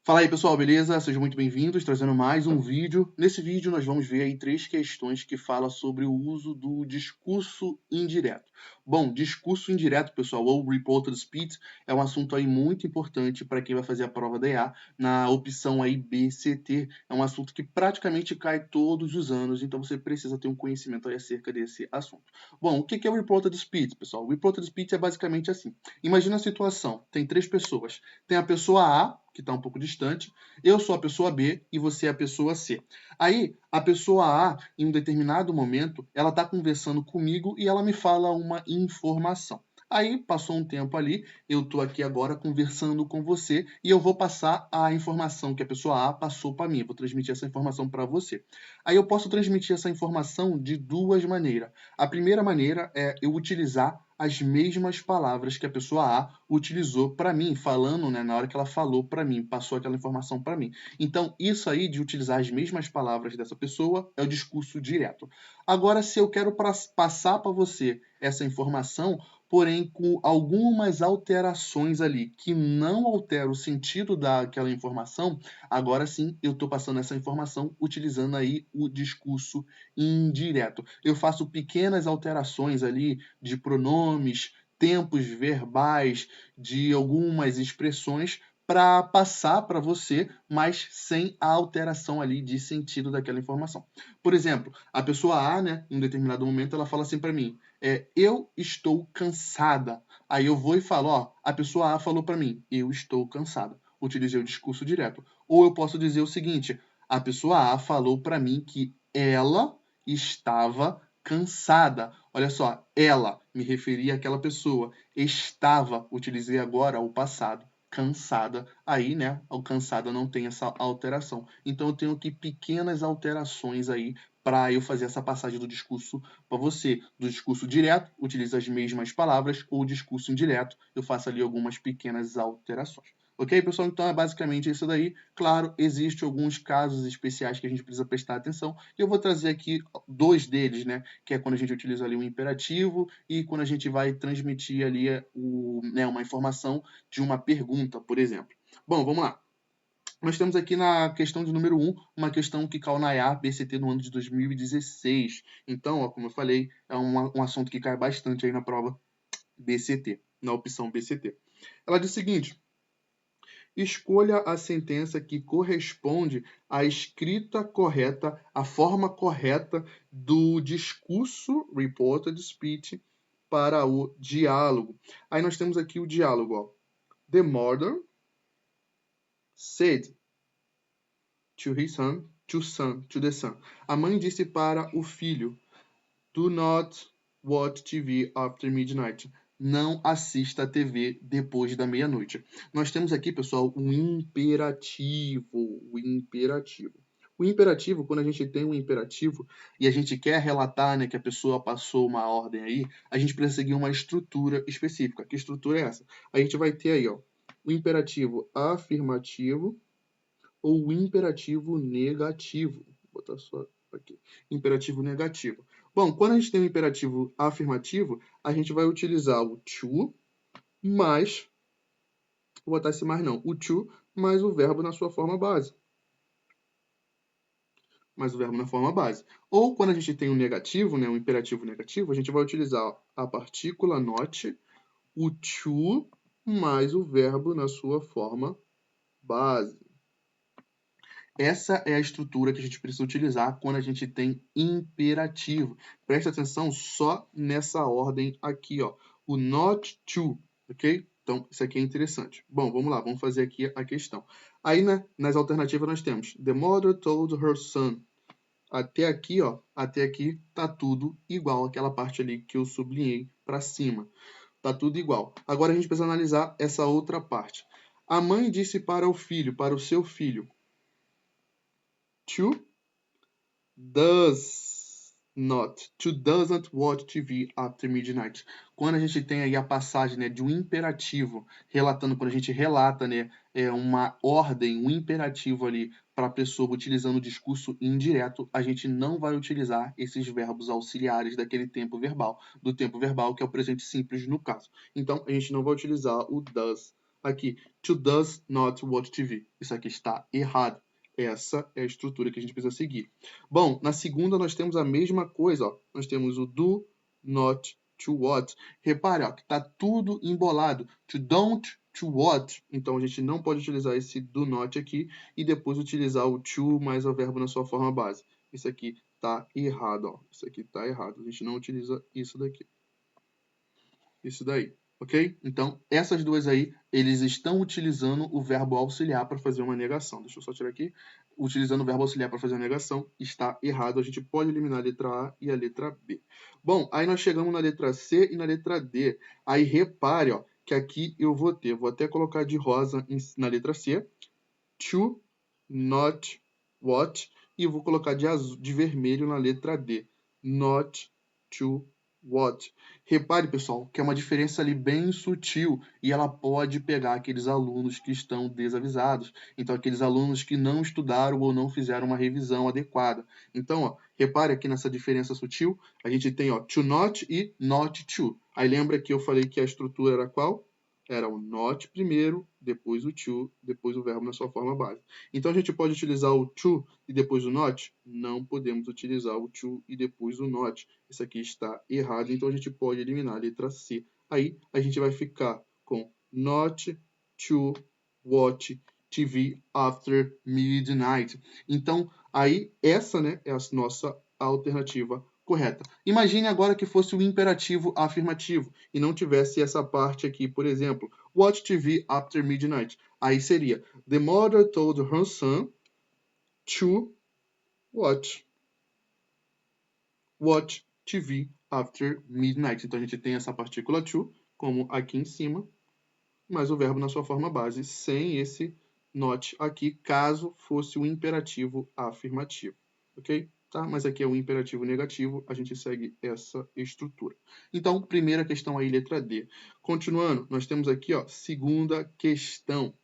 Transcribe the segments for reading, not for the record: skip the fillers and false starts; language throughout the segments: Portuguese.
Fala aí, pessoal, beleza? Sejam muito bem-vindos, trazendo mais um vídeo. Nesse vídeo nós vamos ver aí 3 questões que falam sobre o uso do discurso indireto. Bom, discurso indireto, pessoal, ou reported speech, é um assunto aí muito importante para quem vai fazer a prova da EA na opção aí BCT. É um assunto que praticamente cai todos os anos, então você precisa ter um conhecimento aí acerca desse assunto. Bom, o que é o reported speech, pessoal? O reported speech é basicamente assim. Imagina a situação, tem 3 pessoas. Tem a pessoa A, que está um pouco distante, eu sou a pessoa B e você é a pessoa C. Aí, a pessoa A, em um determinado momento, ela está conversando comigo e ela me fala uma informação. Aí, passou um tempo ali, eu estou aqui agora conversando com você e eu vou passar a informação que a pessoa A passou para mim. Eu vou transmitir essa informação para você. Aí eu posso transmitir essa informação de duas maneiras. A primeira maneira é eu utilizar as mesmas palavras que a pessoa A utilizou para mim, falando, né, na hora que ela falou para mim, passou aquela informação para mim. Então, isso aí de utilizar as mesmas palavras dessa pessoa é o discurso direto. Agora, se eu quero passar para você essa informação, porém com algumas alterações ali, que não alteram o sentido daquela informação, agora sim eu estou passando essa informação utilizando aí o discurso indireto. Eu faço pequenas alterações ali de pronomes, tempos verbais, de algumas expressões para passar para você, mas sem a alteração ali de sentido daquela informação. Por exemplo, a pessoa A, né, em um determinado momento, ela fala assim para mim: eu estou cansada. Aí eu vou e falo: ó, a pessoa A falou para mim: eu estou cansada. Utilizei o discurso direto. Ou eu posso dizer o seguinte: a pessoa A falou para mim que ela estava cansada. Olha só, ela, me referi àquela pessoa, estava, utilizei agora o passado, cansada. Aí, né, o cansada não tem essa alteração. Então eu tenho aqui pequenas alterações aí para eu fazer essa passagem do discurso para você. Do discurso direto, utiliza as mesmas palavras, ou discurso indireto, eu faço ali algumas pequenas alterações. Ok, pessoal? Então é basicamente isso daí. Claro, existem alguns casos especiais que a gente precisa prestar atenção. E eu vou trazer aqui 2 deles, né? Que é quando a gente utiliza ali o imperativo e quando a gente vai transmitir ali uma informação de uma pergunta, por exemplo. Bom, vamos lá. Nós temos aqui na questão de número 1, uma questão que caiu na EA BCT no ano de 2016. Então, ó, como eu falei, é um assunto que cai bastante aí na prova BCT, na opção BCT. Ela diz o seguinte: escolha a sentença que corresponde à escrita correta, à forma correta do discurso, reported speech, para o diálogo. Aí nós temos aqui o diálogo, ó. The mother said to his son, to the son. A mãe disse para o filho: do not watch TV after midnight. Não assista a TV depois da meia-noite. Nós temos aqui, pessoal, um imperativo. O imperativo. O imperativo, quando a gente tem um imperativo e a gente quer relatar, né, que a pessoa passou uma ordem aí, a gente precisa seguir uma estrutura específica. Que estrutura é essa? A gente vai ter aí, ó, o imperativo afirmativo ou o imperativo negativo. Vou botar só aqui. Imperativo negativo. Bom, quando a gente tem um imperativo afirmativo, a gente vai utilizar o to mais, vou botar esse mais não, o to mais o verbo na sua forma base. Mais o verbo na forma base. Ou quando a gente tem um negativo, né, um imperativo negativo, a gente vai utilizar a partícula not, o to mais o verbo na sua forma base. Essa é a estrutura que a gente precisa utilizar quando a gente tem imperativo. Preste atenção só nessa ordem aqui, ó. O not to, ok? Então, isso aqui é interessante. Bom, vamos lá, vamos fazer aqui a questão. Aí, né, nas alternativas nós temos the mother told her son. Até aqui, ó, até aqui tá tudo igual aquela parte ali que eu sublinhei para cima. Tá tudo igual. Agora a gente precisa analisar essa outra parte. A mãe disse para o filho, para o seu filho, to doesn't watch TV after midnight. Quando a gente tem aí a passagem, né, de um imperativo relatando, quando a gente relata, né, uma ordem, um imperativo ali para a pessoa utilizando o discurso indireto, a gente não vai utilizar esses verbos auxiliares daquele tempo verbal, do tempo verbal que é o presente simples no caso. Então a gente não vai utilizar o does Aqui, to does not watch TV. Isso aqui está errado. Essa é a estrutura que a gente precisa seguir. Bom, na segunda nós temos a mesma coisa, ó. Nós temos o do not to watch. Repare, ó, que está tudo embolado. To don't to watch. Então a gente não pode utilizar esse do not aqui e depois utilizar o to mais o verbo na sua forma base. Isso aqui está errado, ó. Isso aqui está errado. A gente não utiliza isso daqui. Isso daí, ok? Então, essas duas aí, eles estão utilizando o verbo auxiliar para fazer uma negação. Deixa eu só tirar aqui. Utilizando o verbo auxiliar para fazer uma negação, está errado. A gente pode eliminar a letra A e a letra B. Bom, aí nós chegamos na letra C e na letra D. Aí repare, ó, que aqui eu vou até colocar de rosa na letra C, to, not, what, e eu vou colocar de vermelho na letra D, not, to, what. Repare, pessoal, que é uma diferença ali bem sutil e ela pode pegar aqueles alunos que estão desavisados. Então, aqueles alunos que não estudaram ou não fizeram uma revisão adequada. Então, ó, repare aqui nessa diferença sutil, a gente tem ó, to not e not to. Aí lembra que eu falei que a estrutura era qual? Era o not primeiro, depois o to, depois o verbo na sua forma base. Então, a gente pode utilizar o to e depois o not? Não podemos utilizar o to e depois o not. Isso aqui está errado, então a gente pode eliminar a letra C. Aí, a gente vai ficar com not to watch TV after midnight. Então, aí, essa, né, é a nossa alternativa correta. Imagine agora que fosse o imperativo afirmativo e não tivesse essa parte aqui, por exemplo, watch TV after midnight. Aí seria, the mother told her son to watch TV after midnight. Então a gente tem essa partícula to, como aqui em cima, mas o verbo na sua forma base, sem esse not aqui, caso fosse o imperativo afirmativo. Ok? Tá? Mas aqui é o imperativo negativo, a gente segue essa estrutura. Então, primeira questão aí, letra D. Continuando, nós temos aqui, ó, segunda questão.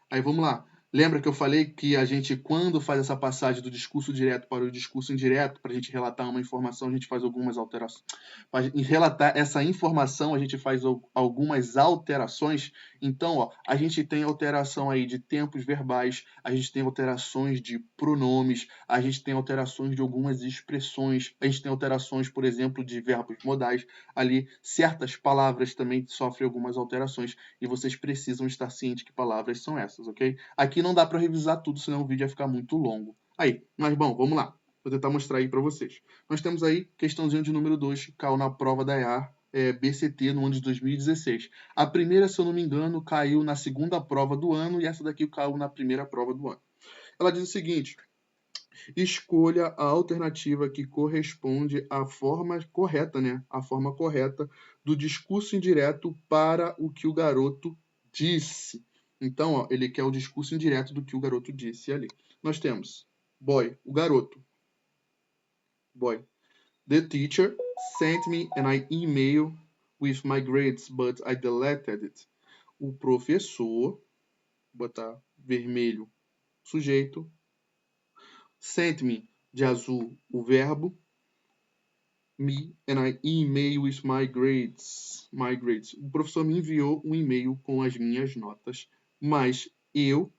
Aí vamos lá. Lembra que eu falei que a gente, quando faz essa passagem do discurso direto para o discurso indireto, para a gente relatar uma informação, a gente faz algumas alterações. Para relatar essa informação, a gente faz algumas alterações. Então, ó, a gente tem alteração aí de tempos verbais, a gente tem alterações de pronomes, a gente tem alterações de algumas expressões, a gente tem alterações, por exemplo, de verbos modais. Ali, certas palavras também sofrem algumas alterações e vocês precisam estar cientes que palavras são essas, ok? Aqui não dá para revisar tudo, senão o vídeo ia ficar muito longo. Aí, mas bom, vamos lá. Vou tentar mostrar aí para vocês. Nós temos aí questãozinha de número 2, que caiu na prova da EAR BCT no ano de 2016. A primeira, se eu não me engano, caiu na segunda prova do ano e essa daqui caiu na primeira prova do ano. Ela diz o seguinte: escolha a alternativa que corresponde à forma correta, né? A forma correta do discurso indireto para o que o garoto disse. Então, ó, ele quer o discurso indireto do que o garoto disse ali. Nós temos boy, o garoto. Boy. The teacher sent me an email with my grades, but I deleted it. O professor, botar vermelho, sujeito, sent me, de azul, o verbo, me and I email with my grades. My grades. O professor me enviou um e-mail com as minhas notas, mas eu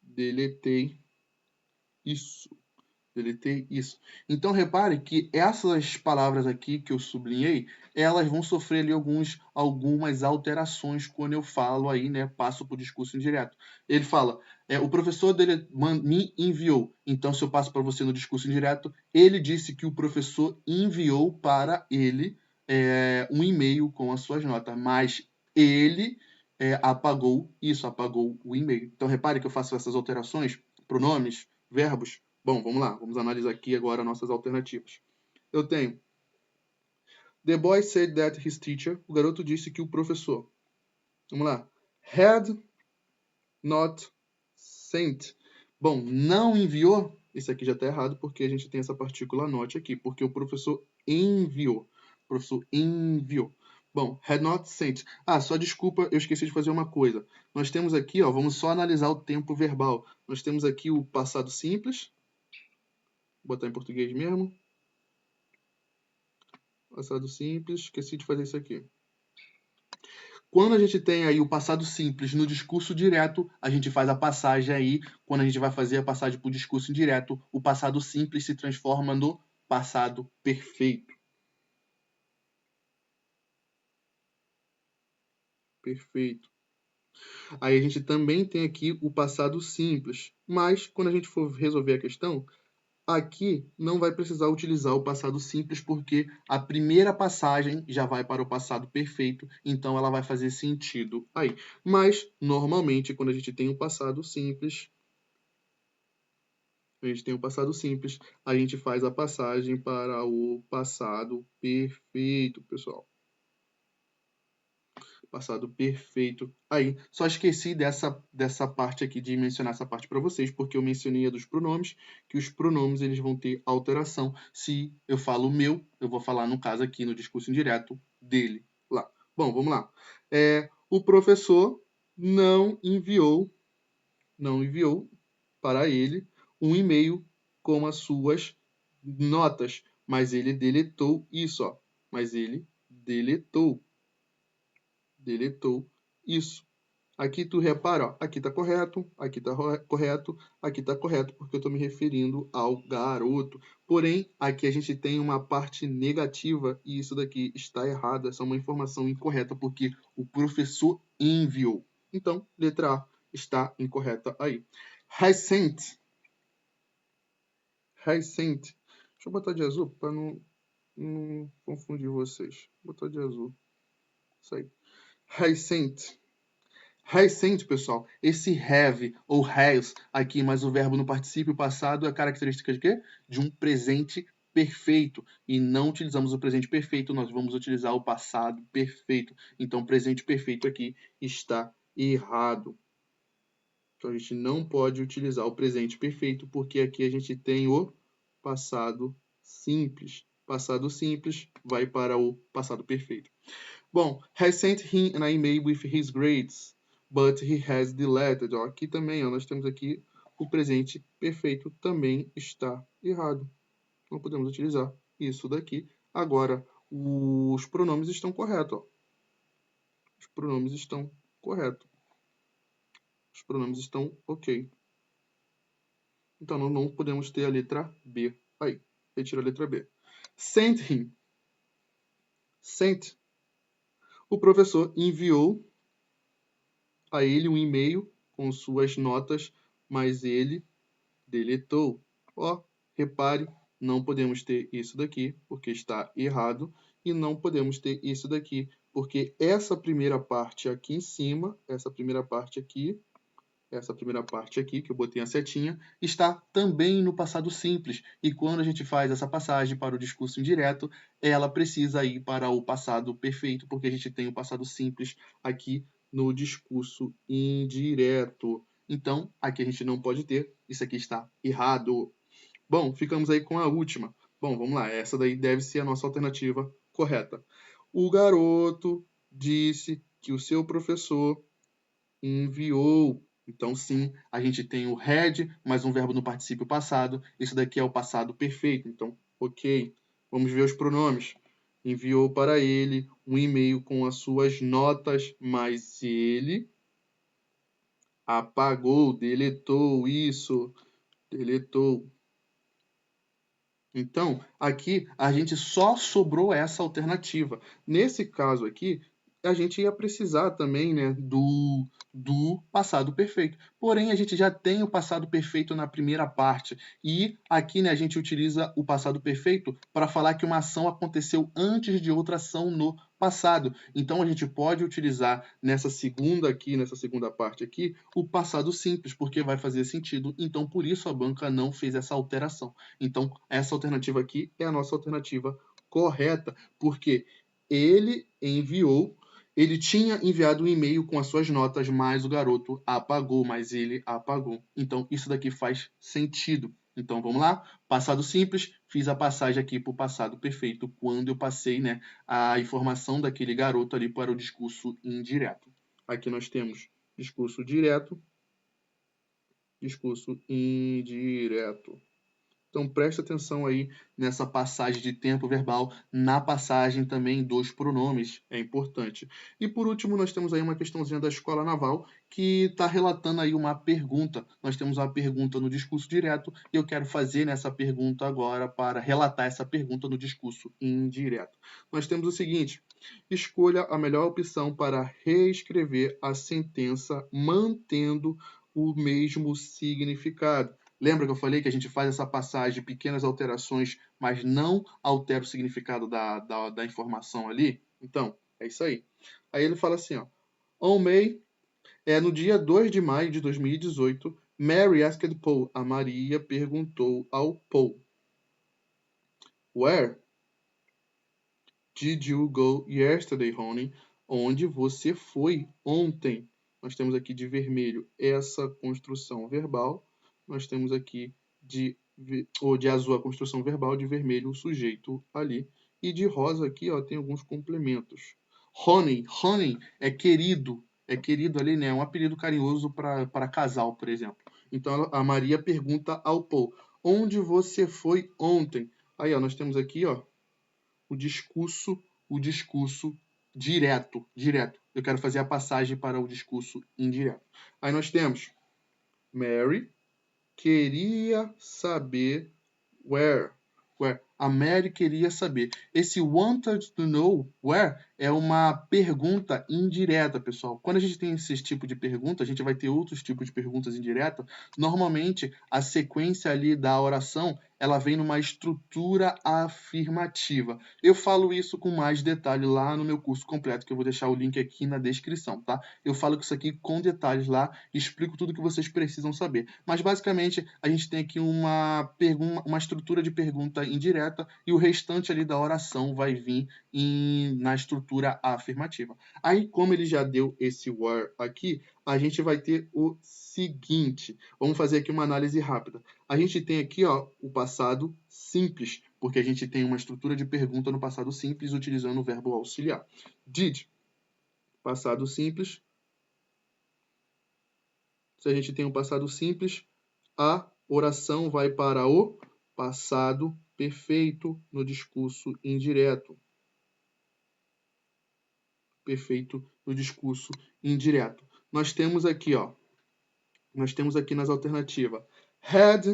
deletei isso. Deletei isso. Então, repare que essas palavras aqui que eu sublinhei, elas vão sofrer ali algumas alterações quando eu falo aí, né? Passo para o discurso indireto. Ele fala, o professor dele me enviou. Então, se eu passo para você no discurso indireto, ele disse que o professor enviou para ele um e-mail com as suas notas, mas ele apagou isso, apagou o e-mail. Então, repare que eu faço essas alterações, pronomes, verbos. Bom, vamos lá. Vamos analisar aqui agora nossas alternativas. Eu tenho the boy said that his teacher. O garoto disse que o professor. Vamos lá. Had not sent. Bom, não enviou. Isso aqui já está errado porque a gente tem essa partícula not aqui. Porque o professor enviou. O professor enviou. Bom, had not sent. Só desculpa, eu esqueci de fazer uma coisa. Nós temos aqui, ó, vamos só analisar o tempo verbal. Nós temos aqui o passado simples. Vou botar em português mesmo. Passado simples. Esqueci de fazer isso aqui. Quando a gente tem aí o passado simples no discurso direto, a gente faz a passagem aí. Quando a gente vai fazer a passagem para o discurso indireto, o passado simples se transforma no passado perfeito. Perfeito. Aí a gente também tem aqui o passado simples, mas quando a gente for resolver a questão, aqui não vai precisar utilizar o passado simples porque a primeira passagem já vai para o passado perfeito, então ela vai fazer sentido aí. Mas, normalmente, quando a gente tem o passado simples, a gente faz a passagem para o passado perfeito, pessoal. Passado perfeito. Aí, só esqueci dessa parte aqui, de mencionar essa parte para vocês, porque eu mencionei a dos pronomes, que os pronomes eles vão ter alteração. Se eu falo meu, eu vou falar, no caso aqui, no discurso indireto, dele, lá. Bom, vamos lá. O professor não enviou para ele um e-mail com as suas notas, mas ele deletou isso, ó. Mas ele deletou isso. Aqui tu repara, ó, aqui tá correto, aqui tá correto, aqui tá correto, porque eu tô me referindo ao garoto. Porém, aqui a gente tem uma parte negativa e isso daqui está errado. Essa é uma informação incorreta, porque o professor enviou. Então, letra A está incorreta aí. Recent. Deixa eu botar de azul para não confundir vocês. Vou botar de azul. Isso aí. Recent, pessoal, esse have ou has aqui, mas o verbo no particípio passado é característica de quê? De um presente perfeito. E não utilizamos o presente perfeito, nós vamos utilizar o passado perfeito. Então, o presente perfeito aqui está errado. Então, a gente não pode utilizar o presente perfeito, porque aqui a gente tem o passado simples. Passado simples vai para o passado perfeito. Bom, has sent him an email with his grades, but he has deleted. Ó, aqui também, ó, nós temos aqui o presente perfeito também está errado. Não podemos utilizar isso daqui. Agora, os pronomes estão corretos. Ó. Os pronomes estão corretos. Os pronomes estão ok. Então, não podemos ter a letra B. Aí, retira a letra B. Sent him. Sent. O professor enviou a ele um e-mail com suas notas, mas ele deletou. Ó, repare, não podemos ter isso daqui, porque está errado, e não podemos ter isso daqui, porque essa primeira parte aqui em cima, essa primeira parte aqui, que eu botei a setinha, está também no passado simples. E quando a gente faz essa passagem para o discurso indireto, ela precisa ir para o passado perfeito, porque a gente tem o passado simples aqui no discurso indireto. Então, aqui a gente não pode ter, isso aqui está errado. Bom, ficamos aí com a última. Bom, vamos lá, essa daí deve ser a nossa alternativa correta. O garoto disse que o seu professor enviou. Então, sim, a gente tem o had, mais um verbo no particípio passado. Isso daqui é o passado perfeito. Então, ok. Vamos ver os pronomes. Enviou para ele um e-mail com as suas notas, mas ele apagou, deletou isso, deletou. Então, aqui a gente só sobrou essa alternativa. Nesse caso aqui, a gente ia precisar também, né, do passado perfeito. Porém, a gente já tem o passado perfeito na primeira parte. E aqui, né, a gente utiliza o passado perfeito para falar que uma ação aconteceu antes de outra ação no passado. Então, a gente pode utilizar nessa segunda parte aqui, o passado simples, porque vai fazer sentido. Então, por isso a banca não fez essa alteração. Então, essa alternativa aqui é a nossa alternativa correta, porque ele tinha enviado um e-mail com as suas notas, mas o garoto apagou, mas ele apagou. Então, isso daqui faz sentido. Então, vamos lá. Passado simples, fiz a passagem aqui para o passado perfeito, quando eu passei, né, a informação daquele garoto ali para o discurso indireto. Aqui nós temos discurso direto, discurso indireto. Então, preste atenção aí nessa passagem de tempo verbal, na passagem também dos pronomes, é importante. E por último, nós temos aí uma questãozinha da Escola Naval, que está relatando aí uma pergunta. Nós temos uma pergunta no discurso direto, e eu quero fazer nessa pergunta agora para relatar essa pergunta no discurso indireto. Nós temos o seguinte: escolha a melhor opção para reescrever a sentença mantendo o mesmo significado. Lembra que eu falei que a gente faz essa passagem de pequenas alterações, mas não altera o significado da informação ali? Então, é isso aí. Aí ele fala assim, ó. On May, no dia 2 de maio de 2018, Mary asked Paul. A Maria perguntou ao Paul. Where did you go yesterday, honey? Onde você foi ontem? Nós temos aqui de vermelho essa construção verbal. Nós temos aqui de azul a construção verbal, de vermelho o sujeito ali. E de rosa aqui, ó, tem alguns complementos. Honey é querido ali, né? É um apelido carinhoso para casal, por exemplo. Então a Maria pergunta ao Paul, onde você foi ontem? Aí, ó, nós temos aqui, ó, o discurso direto. Eu quero fazer a passagem para o discurso indireto. Aí nós temos Mary queria saber where. A Mary queria saber. Esse wanted to know where é uma pergunta indireta, pessoal. Quando a gente tem esse tipo de pergunta, a gente vai ter outros tipos de perguntas indiretas. Normalmente, a sequência ali da oração, ela vem numa estrutura afirmativa. Eu falo isso com mais detalhe lá no meu curso completo, que eu vou deixar o link aqui na descrição, tá? Eu falo isso aqui com detalhes lá, explico tudo que vocês precisam saber. Mas, basicamente, a gente tem aqui uma estrutura de pergunta indireta e o restante ali da oração vai vir na estrutura afirmativa. Aí, como ele já deu esse where aqui, a gente vai ter o seguinte. Vamos fazer aqui uma análise rápida. A gente tem aqui, ó, o passado simples, porque a gente tem uma estrutura de pergunta no passado simples utilizando o verbo auxiliar. Did, passado simples. Se a gente tem um passado simples, a oração vai para o passado perfeito no discurso indireto. Perfeito no discurso indireto. Nós temos aqui, ó, nas alternativas, had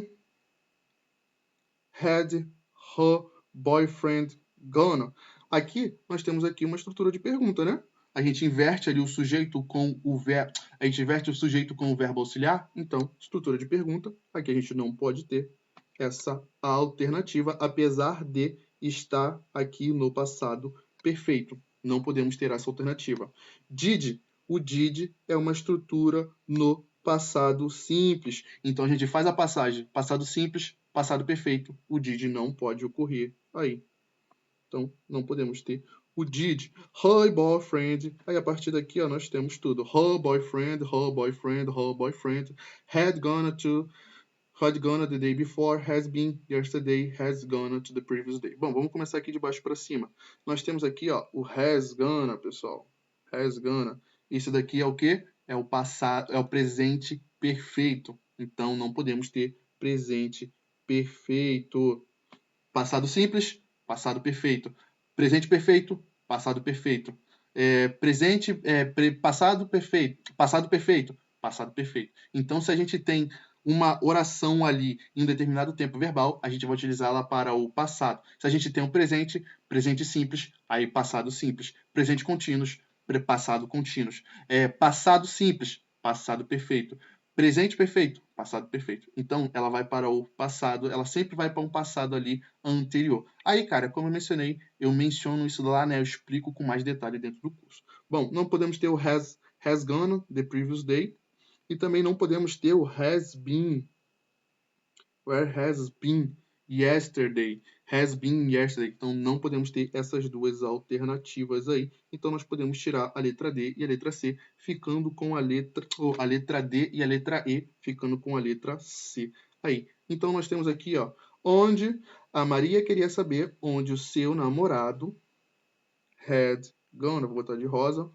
her boyfriend gone. Aqui nós temos aqui uma estrutura de pergunta, né? A gente inverte ali o sujeito com o verbo, a gente inverte o sujeito com o verbo auxiliar, então estrutura de pergunta. Aqui a gente não pode ter essa alternativa, apesar de estar aqui no passado perfeito. Não podemos ter essa alternativa. Did, o did é uma estrutura no passado simples. Então a gente faz a passagem passado simples, passado perfeito. O did não pode ocorrer aí. Então não podemos ter o did. Her boyfriend. Aí a partir daqui, ó, nós temos tudo. Her boyfriend had gone the day before, has been yesterday, has gone to the previous day. Bom, vamos começar aqui de baixo para cima. Nós temos aqui, ó, o has gone, pessoal. Has gone. Isso daqui é o quê? É o passado, é o presente perfeito. Então não podemos ter presente perfeito. Passado simples, passado perfeito. Presente perfeito, passado perfeito. Passado perfeito, passado perfeito, passado perfeito. Então, se a gente tem uma oração ali em um determinado tempo verbal, a gente vai utilizá-la para o passado. Se a gente tem um presente, presente simples, aí passado simples. Presente contínuos, passado contínuos. Passado simples, passado perfeito. Presente perfeito, passado perfeito. Então, ela vai para o passado, ela sempre vai para um passado ali anterior. Aí, cara, como eu mencionei, eu menciono isso lá, né? Eu explico com mais detalhe dentro do curso. Bom, não podemos ter o has gone, the previous day, e também não podemos ter o has been, where has been yesterday, has been yesterday. Então, não podemos ter essas duas alternativas aí. Então, nós podemos tirar a letra D e a letra C, ficando com a letra D e a letra E, ficando com a letra C. Aí, então, nós temos aqui, ó, onde a Maria queria saber onde o seu namorado had gone, vou botar de rosa,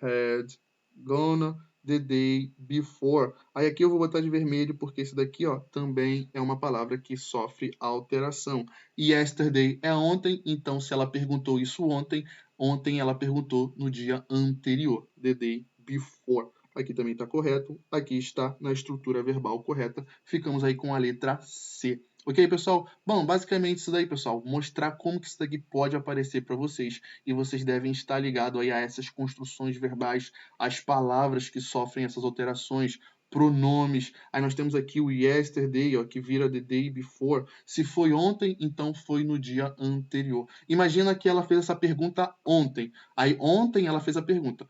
had gone the day before. Aí aqui eu vou botar de vermelho porque esse daqui, ó, também é uma palavra que sofre alteração. Yesterday é ontem, então se ela perguntou isso ontem, ontem ela perguntou no dia anterior, the day before. Aqui também está correto, aqui está na estrutura verbal correta. Ficamos aí com a letra C. Ok, pessoal? Bom, basicamente isso daí, pessoal. Mostrar como que isso daqui pode aparecer para vocês. E vocês devem estar ligados aí a essas construções verbais, as palavras que sofrem essas alterações, pronomes. Aí nós temos aqui o yesterday, ó, que vira the day before. Se foi ontem, então foi no dia anterior. Imagina que ela fez essa pergunta ontem. Aí ontem ela fez a pergunta: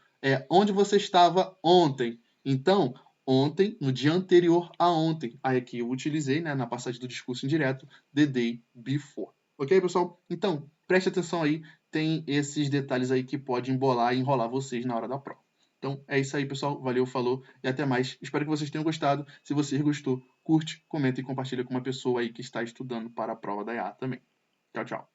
onde você estava ontem? Então, ontem, no dia anterior a ontem. Aí aqui eu utilizei, né, na passagem do discurso indireto, the day before. Ok, pessoal? Então, preste atenção aí, tem esses detalhes aí que podem embolar e enrolar vocês na hora da prova. Então, é isso aí, pessoal. Valeu, falou e até mais. Espero que vocês tenham gostado. Se você gostou, curte, comenta e compartilha com uma pessoa aí que está estudando para a prova da EA também. Tchau, tchau.